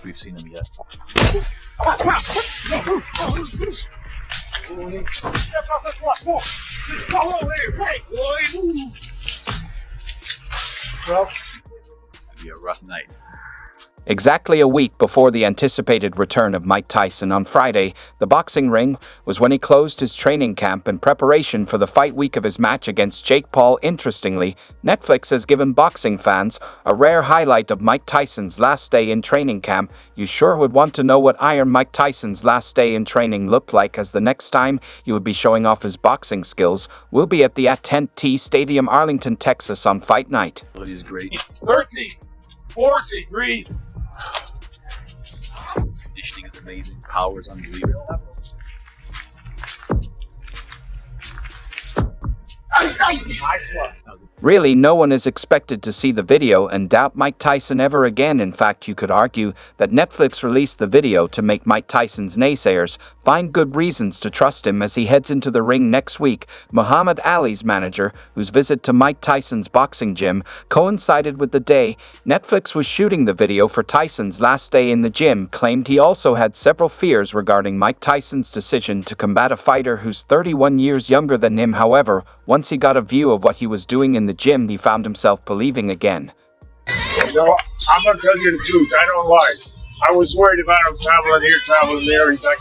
we've seen him yet. Well, it's gonna be a rough night. Exactly a week before the anticipated return of Mike Tyson on Friday, the boxing ring was when he closed his training camp in preparation for the fight week of his match against Jake Paul. Interestingly, Netflix has given boxing fans a rare highlight of Mike Tyson's last day in training camp. You sure would want to know what Iron Mike Tyson's last day in training looked like, as the next time he would be showing off his boxing skills will be at the AT&T Stadium, Arlington, Texas on fight night. He's great. 13, 14, breathe. Conditioning is amazing. Power is unbelievable. Really, no one is expected to see the video and doubt Mike Tyson ever again. In fact, you could argue that Netflix released the video to make Mike Tyson's naysayers find good reasons to trust him as he heads into the ring next week. Muhammad Ali's manager, whose visit to Mike Tyson's boxing gym coincided with the day Netflix was shooting the video for Tyson's last day in the gym, claimed he also had several fears regarding Mike Tyson's decision to combat a fighter who's 31 years younger than him. However, once he got a view of what he was doing in the gym, he found himself believing again. You know, I'm going to tell you the truth. I don't lie. I was worried about him traveling here, traveling there. He's like,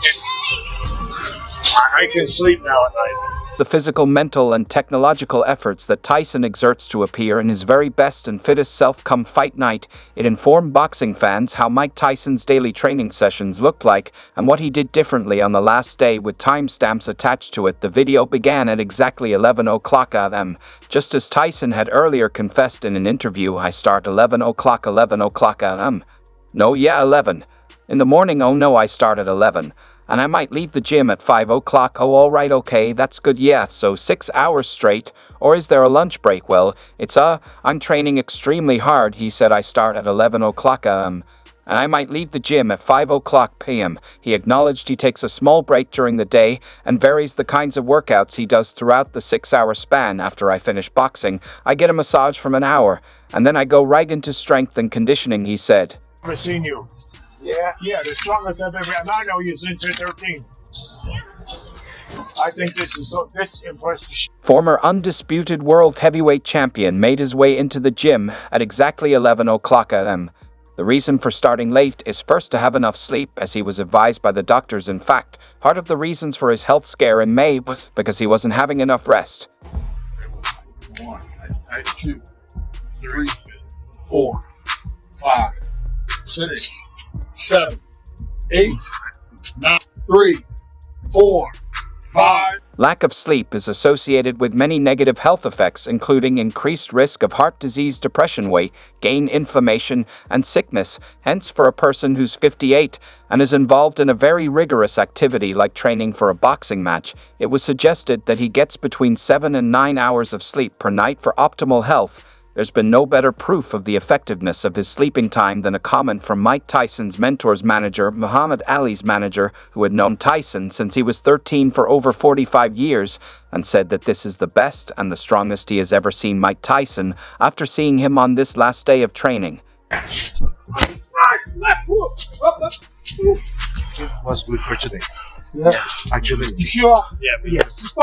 I can sleep now at night. The physical, mental, and technological efforts that Tyson exerts to appear in his very best and fittest self come fight night, it informed boxing fans how Mike Tyson's daily training sessions looked like and what he did differently on the last day, with timestamps attached to it. The video began at exactly 11 o'clock a.m. Just as Tyson had earlier confessed in an interview, "I start 11 o'clock a.m. No, yeah, 11. In the morning, oh no, I start at 11. And I might leave the gym at 5 o'clock. Oh, all right, okay, that's good. Yeah, so 6 hours straight. Or is there a lunch break? Well, I'm training extremely hard. He said I start at 11 o'clock and I might leave the gym at 5 o'clock p.m. He acknowledged he takes a small break during the day and varies the kinds of workouts he does throughout the 6-hour span. After I finish boxing, I get a massage for an hour, and then I go right into strength and conditioning, he said. I've seen you. Yeah, the strongest I've ever had. I know you're into 13. I think this impressive. Former undisputed world heavyweight champion made his way into the gym at exactly 11 o'clock a.m. The reason for starting late is first to have enough sleep, as he was advised by the doctors. In fact, part of the reasons for his health scare in May was because he wasn't having enough rest. 1, that's tight. 2, 3, 4, 5, 6, 7, 8, 9, 3, 4, 5. Lack of sleep is associated with many negative health effects, including increased risk of heart disease, depression, weight gain, inflammation, and sickness. Hence, for a person who's 58 and is involved in a very rigorous activity like training for a boxing match, it was suggested that he gets between 7 and 9 hours of sleep per night for optimal health. There's been no better proof of the effectiveness of his sleeping time than a comment from Mike Tyson's mentor's manager, Muhammad Ali's manager, who had known Tyson since he was 13 for over 45 years, and said that this is the best and the strongest he has ever seen Mike Tyson after seeing him on this last day of training. Was good for today. Yeah. Actually. Sure? Yeah. Yes.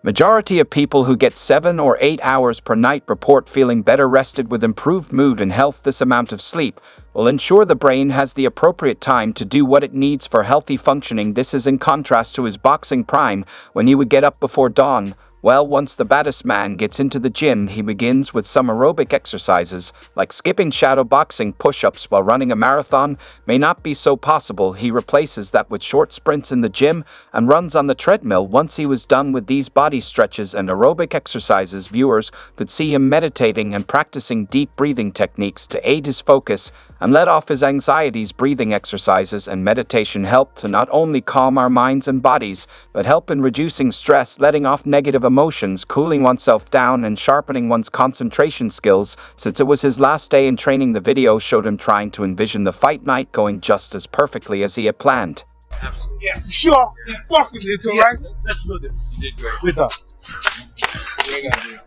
Majority of people who get 7 or 8 hours per night report feeling better rested with improved mood and health. This amount of sleep will ensure the brain has the appropriate time to do what it needs for healthy functioning. This is in contrast to his boxing prime, when he would get up before dawn. Well, once the baddest man gets into the gym, he begins with some aerobic exercises, like skipping shadow boxing push-ups while running a marathon. May not be so possible. He replaces that with short sprints in the gym and runs on the treadmill. Once he was done with these body stretches and aerobic exercises, viewers could see him meditating and practicing deep breathing techniques to aid his focus and let off his anxieties. Breathing exercises and meditation help to not only calm our minds and bodies, but help in reducing stress, letting off negative emotions, cooling oneself down, and sharpening one's concentration skills. Since it was his last day in training, the video showed him trying to envision the fight night going just as perfectly as he had planned. Yes. Sure. Fucking it's all right. Let's do this. You did great. With her.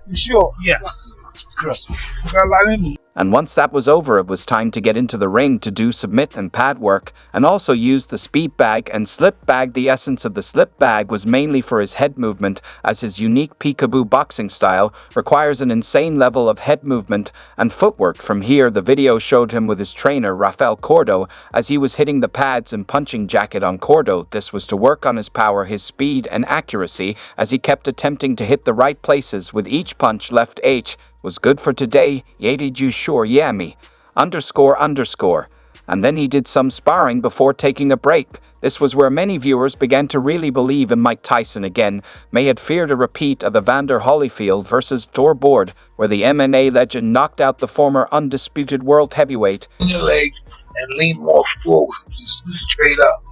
You sure? Yes. Trust me. You got a lot in me. And once that was over, it was time to get into the ring to do submit and pad work, and also use the speed bag and slip bag. The essence of the slip bag was mainly for his head movement, as his unique peekaboo boxing style requires an insane level of head movement and footwork. From here, the video showed him with his trainer Rafael Cordo as he was hitting the pads and punching jacket on Cordo. This was to work on his power, his speed and accuracy, as he kept attempting to hit the right places with each punch. Left H was good for today. Yeah, did you sure? Yeah, me. __. And then he did some sparring before taking a break. This was where many viewers began to really believe in Mike Tyson again. May had feared a repeat of Evander Holyfield versus Board, where the MMA legend knocked out the former undisputed world heavyweight. In your leg and lean more forward, just straight up.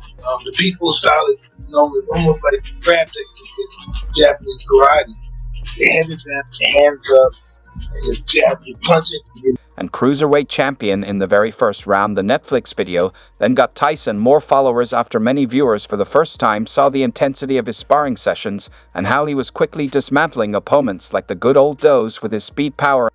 The people style it, it's almost like crab technique in Japanese karate. Your head is down, your hands up, and you jab, you punch it. And cruiserweight champion in the very first round. The Netflix video then got Tyson more followers after many viewers for the first time saw the intensity of his sparring sessions and how he was quickly dismantling opponents like the good old does with his speed, power,